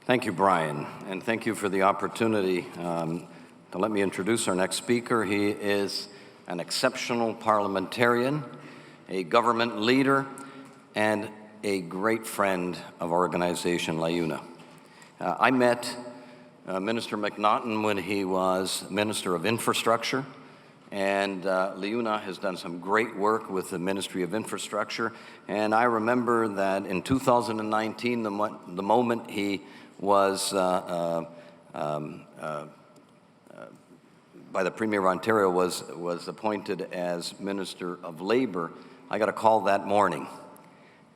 Thank you, Brian, and thank you for the opportunity to let me introduce our next speaker. He is an exceptional parliamentarian, a government leader, and a great friend of our organization, LIUNA. I met Minister McNaughton when he was Minister of Infrastructure, and LIUNA has done some great work with the Ministry of Infrastructure. And I remember that in 2019, the moment he was by the Premier of Ontario was appointed as Minister of Labour, I got a call that morning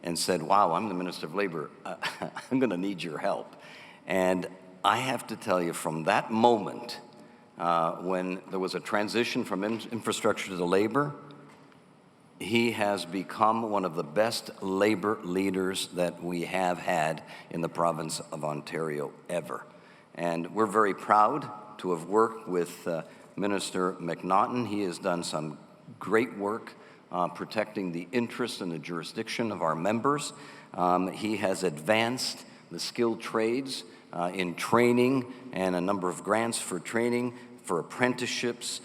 and said, wow, I'm the Minister of Labour. I'm going to need your help. And I have to tell you, from that moment, when there was a transition from infrastructure to labor, he has become one of the best labor leaders that we have had in the province of Ontario ever. And we're very proud to have worked with Minister McNaughton. He has done some great work protecting the interests and the jurisdiction of our members. He has advanced the skilled trades in training and a number of grants for training, for apprenticeships.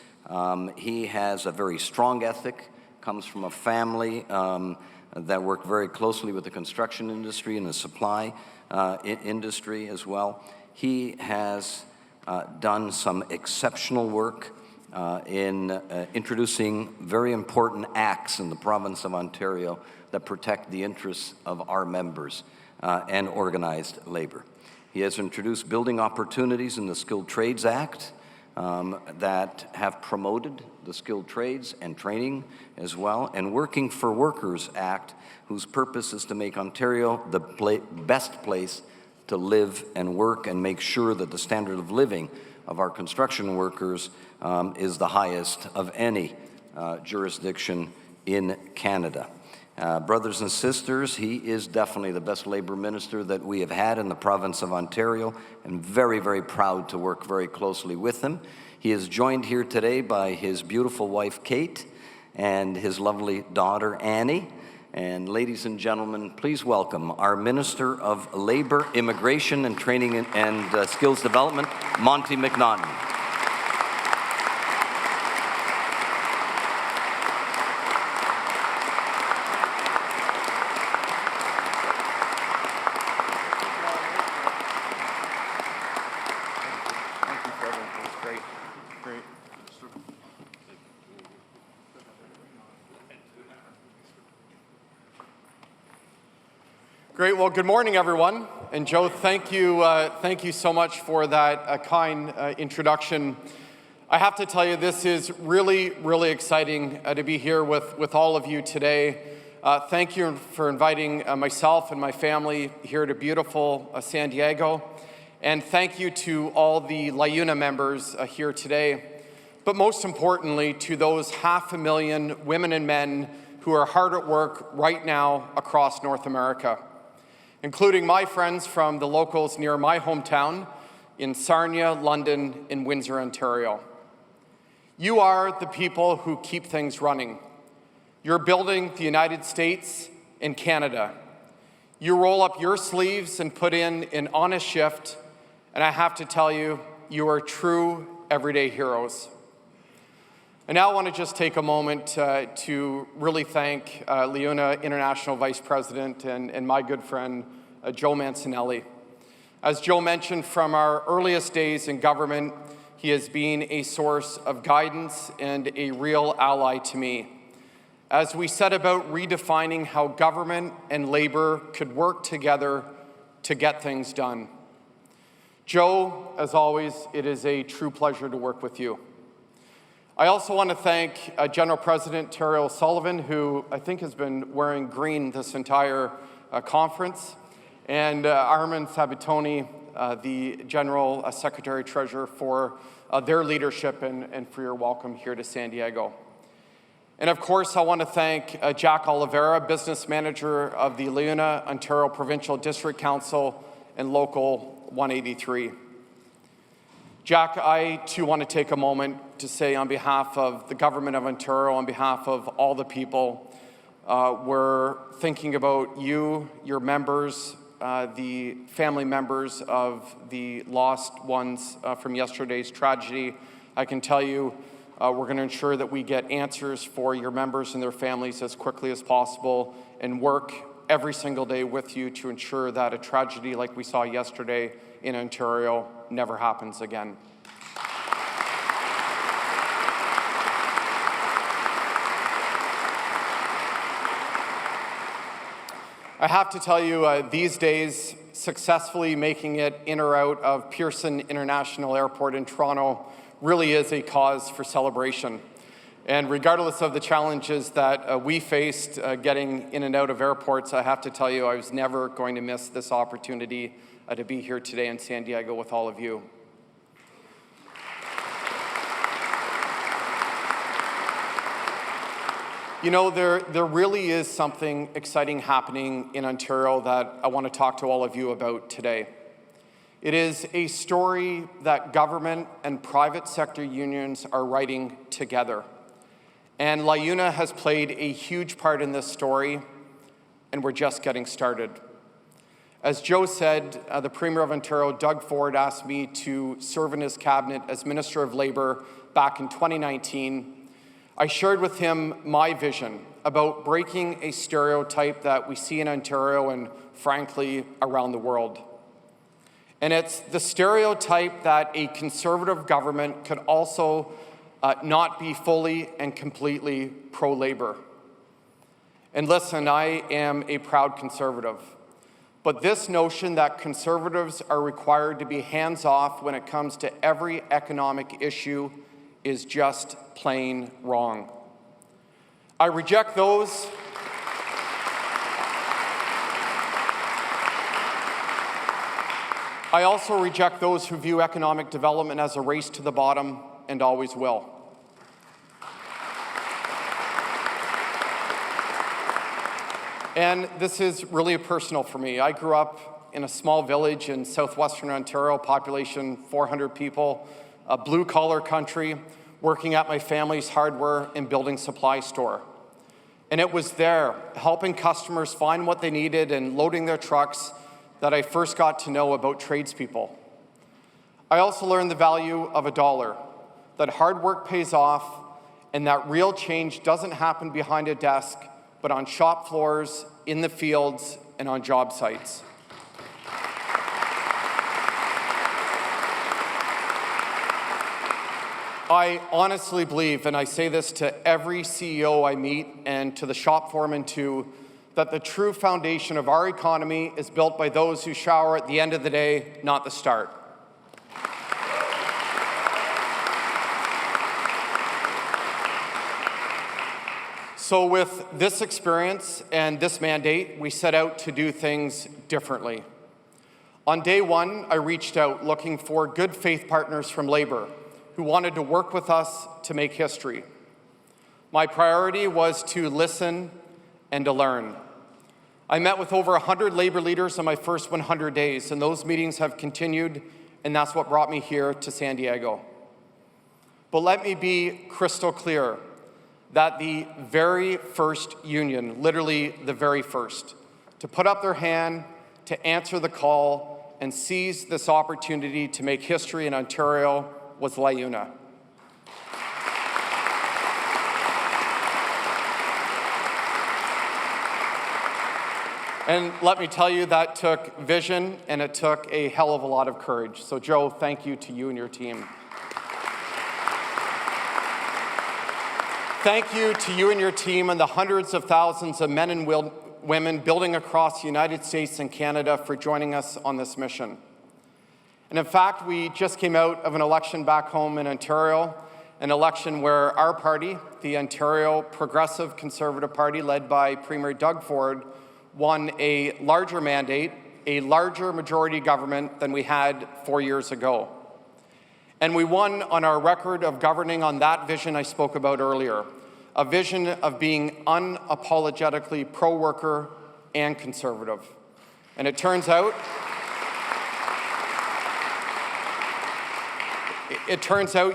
He has a very strong ethic, comes from a family that worked very closely with the construction industry and the supply industry as well. He has done some exceptional work in introducing very important acts in the province of Ontario that protect the interests of our members and organized labor. He has introduced building opportunities in the Skilled Trades Act that have promoted the skilled trades and training as well, and Working for Workers Act, whose purpose is to make Ontario the best place to live and work and make sure that the standard of living of our construction workers is the highest of any jurisdiction in Canada. Brothers and sisters, he is definitely the best labor minister that we have had in the province of Ontario, and very, very proud to work very closely with him. He is joined here today by his beautiful wife, Kate, and his lovely daughter, Annie. And ladies and gentlemen, please welcome our Minister of Labour, Immigration and Training and Skills Development, Monty McNaughton. Great. Well, good morning, everyone. And Joe, thank you so much for that kind introduction. I have to tell you, this is really, really exciting to be here with all of you today. Thank you for inviting myself and my family here to beautiful San Diego. And thank you to all the LIUNA members here today. But most importantly, to those 500,000 women and men who are hard at work right now across North America, including my friends from the locals near my hometown in Sarnia, London, and Windsor, Ontario. You are the people who keep things running. You're building the United States and Canada. You roll up your sleeves and put in an honest shift, and I have to tell you, you are true everyday heroes. I now want to just take a moment to really thank LIUNA International Vice President and my good friend, Joe Mancinelli. As Joe mentioned, from our earliest days in government, he has been a source of guidance and a real ally to me, as we set about redefining how government and labor could work together to get things done. Joe, as always, it is a true pleasure to work with you. I also want to thank General President Terry O'Sullivan, who I think has been wearing green this entire conference, and Armin Sabatoni, the General Secretary-Treasurer, for their leadership and for your welcome here to San Diego. And of course, I want to thank Jack Oliveira, Business Manager of the LIUNA Ontario Provincial District Council and Local 183. Jack, I too want to take a moment to say on behalf of the Government of Ontario, on behalf of all the people, we're thinking about you, your members, the family members of the lost ones from yesterday's tragedy. I can tell you we're going to ensure that we get answers for your members and their families as quickly as possible and work every single day with you to ensure that a tragedy like we saw yesterday in Ontario never happens again. I have to tell you, these days, successfully making it in or out of Pearson International Airport in Toronto really is a cause for celebration. And regardless of the challenges that we faced getting in and out of airports, I have to tell you, I was never going to miss this opportunity to be here today in San Diego with all of you. You know, there really is something exciting happening in Ontario that I want to talk to all of you about today. It is a story that government and private sector unions are writing together. And LIUNA has played a huge part in this story, and we're just getting started. As Joe said, the Premier of Ontario, Doug Ford, asked me to serve in his cabinet as Minister of Labour back in 2019. I shared with him my vision about breaking a stereotype that we see in Ontario and, frankly, around the world. And it's the stereotype that a Conservative government could also not be fully and completely pro-Labour. And listen, I am a proud Conservative. But this notion that Conservatives are required to be hands-off when it comes to every economic issue is just plain wrong. I reject those. I also reject those who view economic development as a race to the bottom and always will. And this is really personal for me. I grew up in a small village in southwestern Ontario, population 400 people, a blue-collar country, working at my family's hardware and building supply store. And it was there, helping customers find what they needed and loading their trucks, that I first got to know about tradespeople. I also learned the value of a dollar, that hard work pays off, and that real change doesn't happen behind a desk, but on shop floors, in the fields, and on job sites. I honestly believe, and I say this to every CEO I meet and to the shop foreman too, that the true foundation of our economy is built by those who shower at the end of the day, not the start. So with this experience and this mandate, we set out to do things differently. On day one, I reached out looking for good faith partners from Labour who wanted to work with us to make history. My priority was to listen and to learn. I met with over 100 Labour leaders in my first 100 days, and those meetings have continued, and that's what brought me here to San Diego. But let me be crystal clear that the very first union, literally the very first, to put up their hand, to answer the call, and seize this opportunity to make history in Ontario was LIUNA. And let me tell you, that took vision and it took a hell of a lot of courage. So Joe, thank you to you and your team. Thank you to you and your team and the hundreds of thousands of men and women building across the United States and Canada for joining us on this mission. And in fact, we just came out of an election back home in Ontario, an election where our party, the Ontario Progressive Conservative Party, led by Premier Doug Ford, won a larger mandate, a larger majority government than we had 4 years ago. And we won on our record of governing on that vision I spoke about earlier, a vision of being unapologetically pro-worker and conservative. And it turns out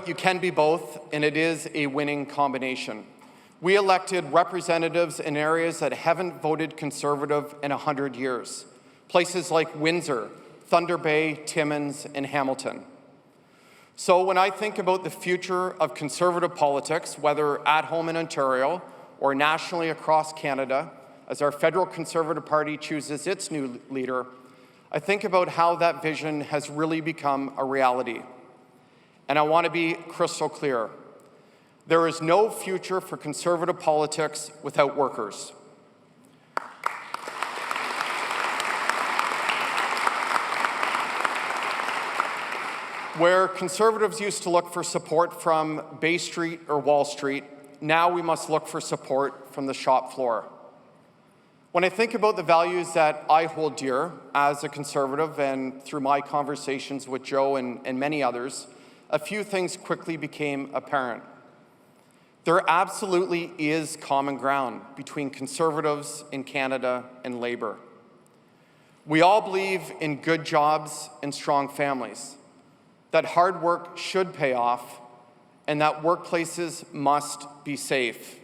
you can be both, and it is a winning combination. We elected representatives in areas that haven't voted Conservative in 100 years. places like Windsor, Thunder Bay, Timmins, and Hamilton. So when I think about the future of Conservative politics, whether at home in Ontario or nationally across Canada, as our federal Conservative Party chooses its new leader, I think about how that vision has really become a reality. And I want to be crystal clear. There is no future for Conservative politics without workers. Where Conservatives used to look for support from Bay Street or Wall Street, now we must look for support from the shop floor. When I think about the values that I hold dear as a Conservative and through my conversations with Joe and many others, a few things quickly became apparent. There absolutely is common ground between Conservatives in Canada and Labour. We all believe in good jobs and strong families, that hard work should pay off, and that workplaces must be safe.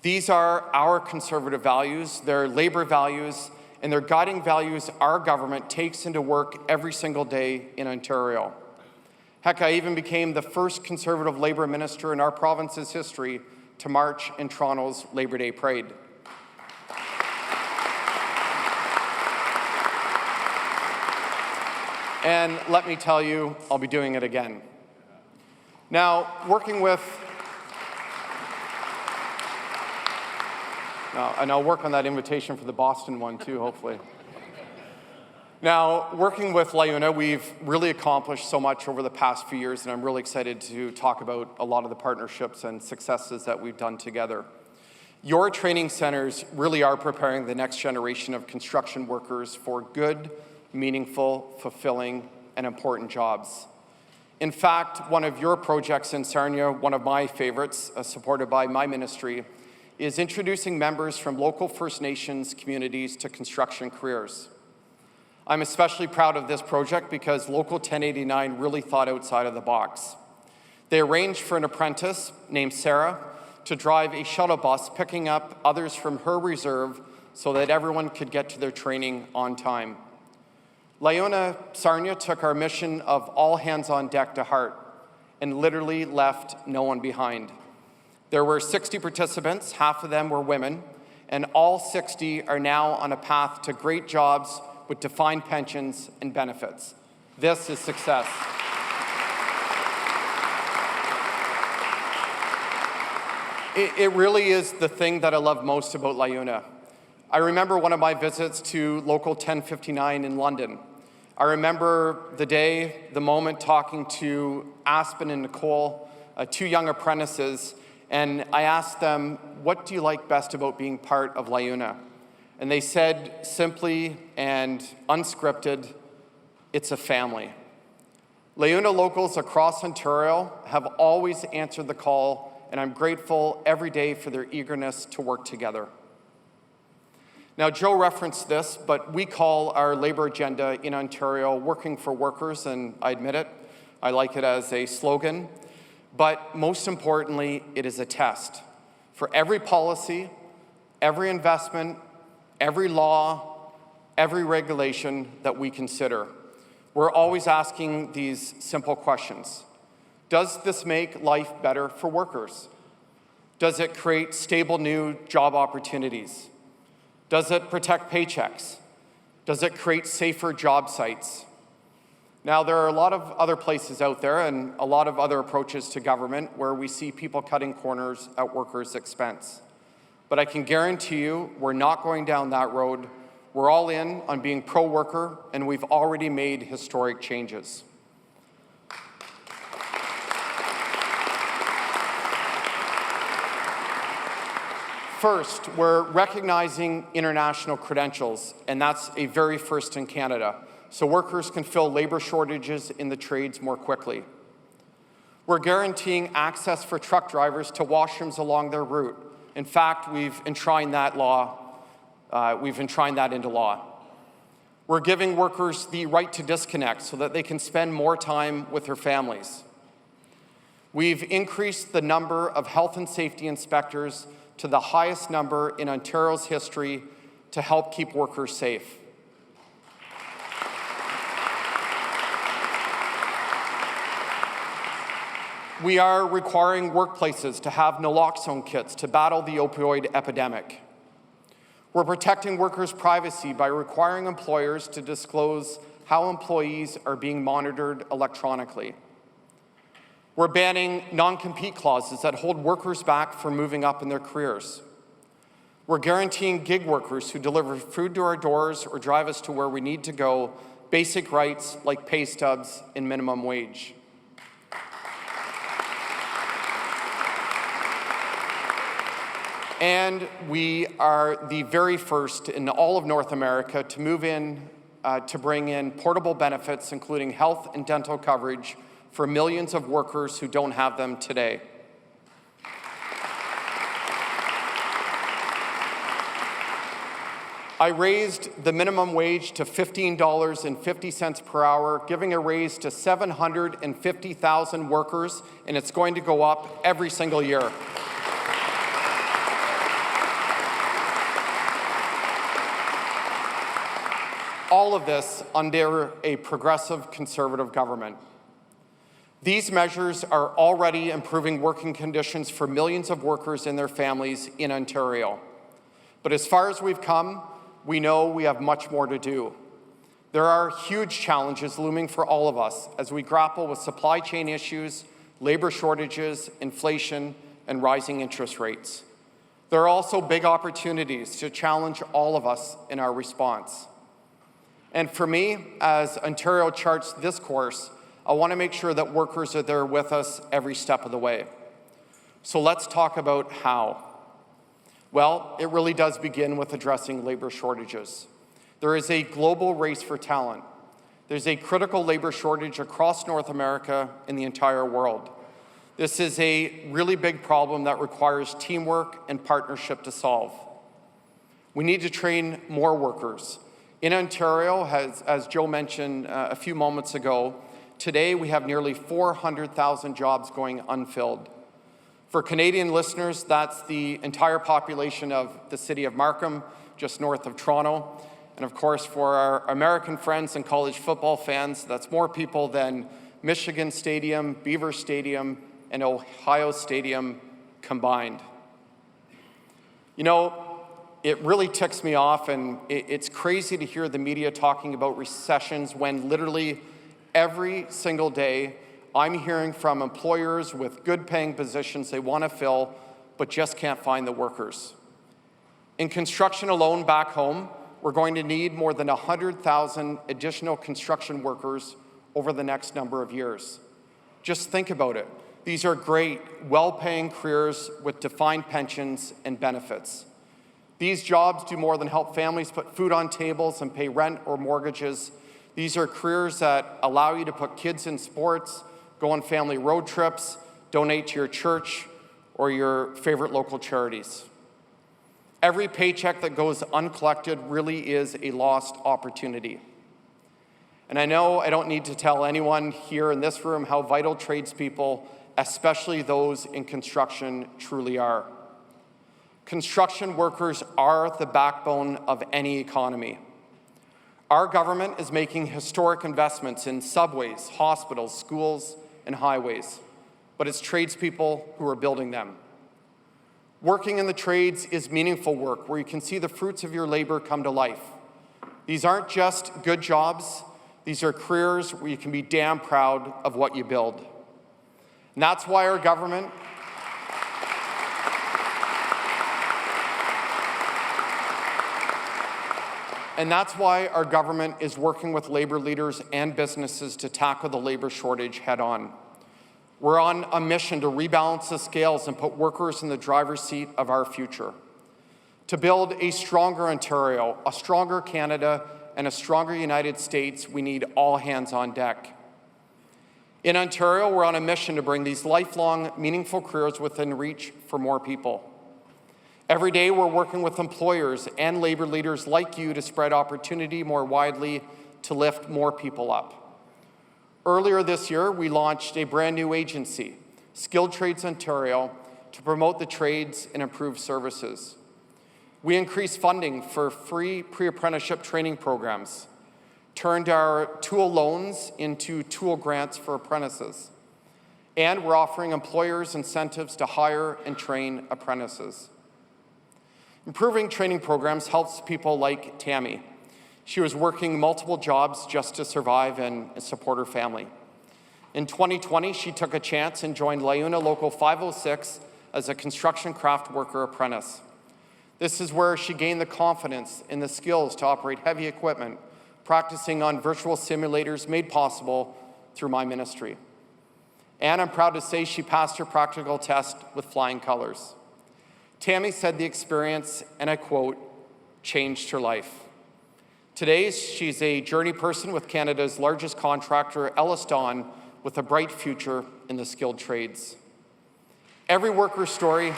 These are our Conservative values, they're Labour values, and they're guiding values our government takes into work every single day in Ontario. Heck, I even became the first Conservative Labour minister in our province's history to march in Toronto's Labour Day Parade. And let me tell you, I'll be doing it again. Now, and I'll work on that invitation for the Boston one too, hopefully. Now, working with LIUNA, we've really accomplished so much over the past few years, and I'm really excited to talk about a lot of the partnerships and successes that we've done together. Your training centers really are preparing the next generation of construction workers for good, meaningful, fulfilling, and important jobs. In fact, one of your projects in Sarnia, one of my favorites, supported by my ministry, is introducing members from local First Nations communities to construction careers. I'm especially proud of this project because Local 1089 really thought outside of the box. They arranged for an apprentice named Sarah to drive a shuttle bus picking up others from her reserve so that everyone could get to their training on time. LIUNA Sarnia took our mission of all hands on deck to heart and literally left no one behind. There were 60 participants, half of them were women, and all 60 are now on a path to great jobs with defined pensions and benefits. This is success. It really is the thing that I love most about LIUNA. I remember one of my visits to Local 1059 in London. I remember the day, the moment, talking to Aspen and Nicole, two young apprentices, and I asked them, what do you like best about being part of LIUNA? And they said simply and unscripted, it's a family. LIUNA locals across Ontario have always answered the call, and I'm grateful every day for their eagerness to work together. Now, Joe referenced this, but we call our labor agenda in Ontario Working for Workers, and I admit it, I like it as a slogan, but most importantly, it is a test for every policy, every investment, every law, every regulation that we consider. We're always asking these simple questions. Does this make life better for workers? Does it create stable new job opportunities? Does it protect paychecks? Does it create safer job sites? Now, there are a lot of other places out there and a lot of other approaches to government where we see people cutting corners at workers' expense. But I can guarantee you we're not going down that road. We're all in on being pro-worker, and we've already made historic changes. First, we're recognizing international credentials, and that's a very first in Canada, so workers can fill labor shortages in the trades more quickly. We're guaranteeing access for truck drivers to washrooms along their route. In fact, we've enshrined that into law. We're giving workers the right to disconnect so that they can spend more time with their families. We've increased the number of health and safety inspectors to the highest number in Ontario's history to help keep workers safe. We are requiring workplaces to have naloxone kits to battle the opioid epidemic. We're protecting workers' privacy by requiring employers to disclose how employees are being monitored electronically. We're banning non-compete clauses that hold workers back from moving up in their careers. We're guaranteeing gig workers who deliver food to our doors or drive us to where we need to go basic rights like pay stubs and minimum wage. And we are the very first in all of North America to bring in portable benefits, including health and dental coverage for millions of workers who don't have them today. I raised the minimum wage to $15.50 per hour, giving a raise to 750,000 workers, and it's going to go up every single year. All of this under a progressive Conservative government. These measures are already improving working conditions for millions of workers and their families in Ontario. But as far as we've come, we know we have much more to do. There are huge challenges looming for all of us as we grapple with supply chain issues, labor shortages, inflation, and rising interest rates. There are also big opportunities to challenge all of us in our response. And for me, as Ontario charts this course, I want to make sure that workers are there with us every step of the way. So let's talk about how. Well, it really does begin with addressing labor shortages. There is a global race for talent. There's a critical labor shortage across North America and the entire world. This is a really big problem that requires teamwork and partnership to solve. We need to train more workers. In Ontario, as Joe mentioned a few moments ago, today we have nearly 400,000 jobs going unfilled. For Canadian listeners, that's the entire population of the city of Markham, just north of Toronto. And of course, for our American friends and college football fans, that's more people than Michigan Stadium, Beaver Stadium, and Ohio Stadium combined. You know, it really ticks me off, and it's crazy to hear the media talking about recessions when literally every single day I'm hearing from employers with good paying positions they want to fill, but just can't find the workers. In construction alone back home, we're going to need more than 100,000 additional construction workers over the next number of years. Just think about it. These are great, well-paying careers with defined pensions and benefits. These jobs do more than help families put food on tables and pay rent or mortgages. These are careers that allow you to put kids in sports, go on family road trips, donate to your church or your favorite local charities. Every paycheck that goes uncollected really is a lost opportunity. And I know I don't need to tell anyone here in this room how vital tradespeople, especially those in construction, truly are. Construction workers are the backbone of any economy. Our government is making historic investments in subways, hospitals, schools, and highways, but it's tradespeople who are building them. Working in the trades is meaningful work where you can see the fruits of your labor come to life. These aren't just good jobs, these are careers where you can be damn proud of what you build. And that's why our government is working with labor leaders and businesses to tackle the labor shortage head on. We're on a mission to rebalance the scales and put workers in the driver's seat of our future. To build a stronger Ontario, a stronger Canada, and a stronger United States, we need all hands on deck. In Ontario, we're on a mission to bring these lifelong, meaningful careers within reach for more people. Every day, we're working with employers and labor leaders like you to spread opportunity more widely to lift more people up. Earlier this year, we launched a brand new agency, Skilled Trades Ontario, to promote the trades and improve services. We increased funding for free pre-apprenticeship training programs, turned our tool loans into tool grants for apprentices, And we're offering employers incentives to hire and train apprentices. Improving training programs helps people like Tammy. She was working multiple jobs just to survive and support her family. In 2020, she took a chance and joined LIUNA Local 506 as a construction craft worker apprentice. This is where she gained the confidence and the skills to operate heavy equipment, practicing on virtual simulators made possible through my ministry. And I'm proud to say she passed her practical test with flying colors. Tammy said the experience, and I quote, changed her life. Today, she's a journey person with Canada's largest contractor, Ellis Don, with a bright future in the skilled trades. Every worker's story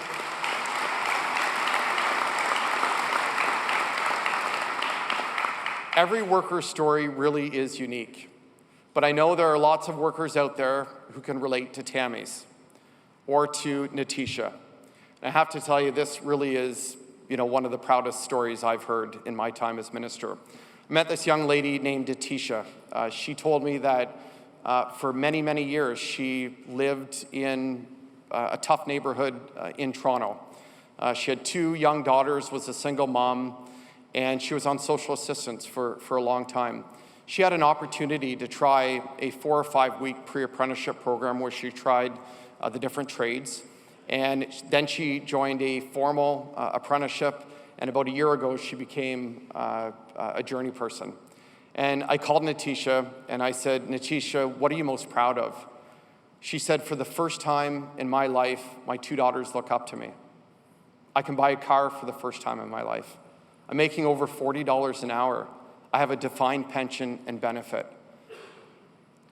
really is unique. But I know there are lots of workers out there who can relate to Tammy's or to Natisha. And I have to tell you, this really is, one of the proudest stories I've heard in my time as minister. I met this young lady named Natisha. She told me that for many, many years, she lived in a tough neighborhood in Toronto. She had 2 young daughters, was a single mom, and she was on social assistance for a long time. She had an opportunity to try a 4 or 5 week pre-apprenticeship program where she tried the different trades. And then she joined a formal apprenticeship, and about a year ago, she became a journey person. And I called Natisha, and I said, Natisha, what are you most proud of? She said, for the first time in my life, my 2 daughters look up to me. I can buy a car for the first time in my life. I'm making over $40 an hour. I have a defined pension and benefit.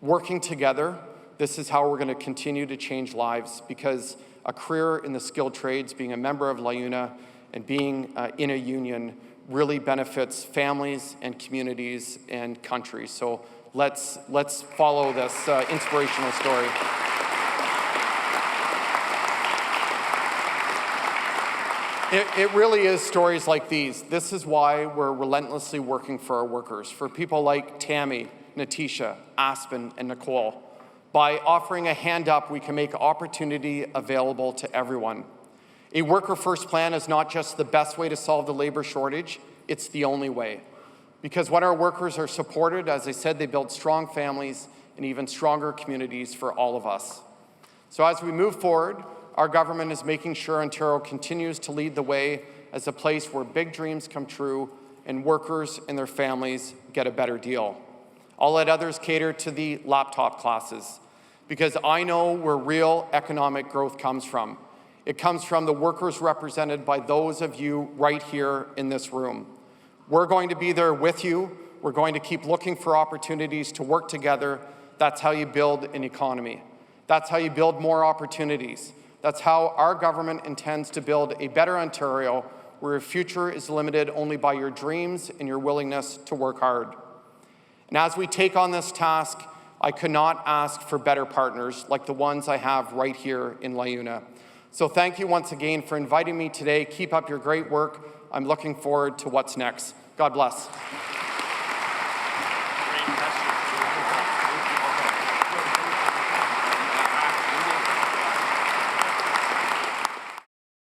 Working together, this is how we're going to continue to change lives, because a career in the skilled trades, being a member of LIUNA and being in a union really benefits families and communities and countries. So let's follow this inspirational story. It really is stories like these. This is why we're relentlessly working for our workers, for people like Tammy, Natisha, Aspen, and Nicole. By offering a hand up, we can make opportunity available to everyone. A worker first plan is not just the best way to solve the labor shortage, it's the only way. Because when our workers are supported, as I said, they build strong families and even stronger communities for all of us. So as we move forward, our government is making sure Ontario continues to lead the way as a place where big dreams come true and workers and their families get a better deal. I'll let others cater to the laptop classes, because I know where real economic growth comes from. It comes from the workers represented by those of you right here in this room. We're going to be there with you. We're going to keep looking for opportunities to work together. That's how you build an economy. That's how you build more opportunities. That's how our government intends to build a better Ontario, where your future is limited only by your dreams and your willingness to work hard. And as we take on this task, I could not ask for better partners like the ones I have right here in LIUNA. So thank you once again for inviting me today. Keep up your great work. I'm looking forward to what's next. God bless.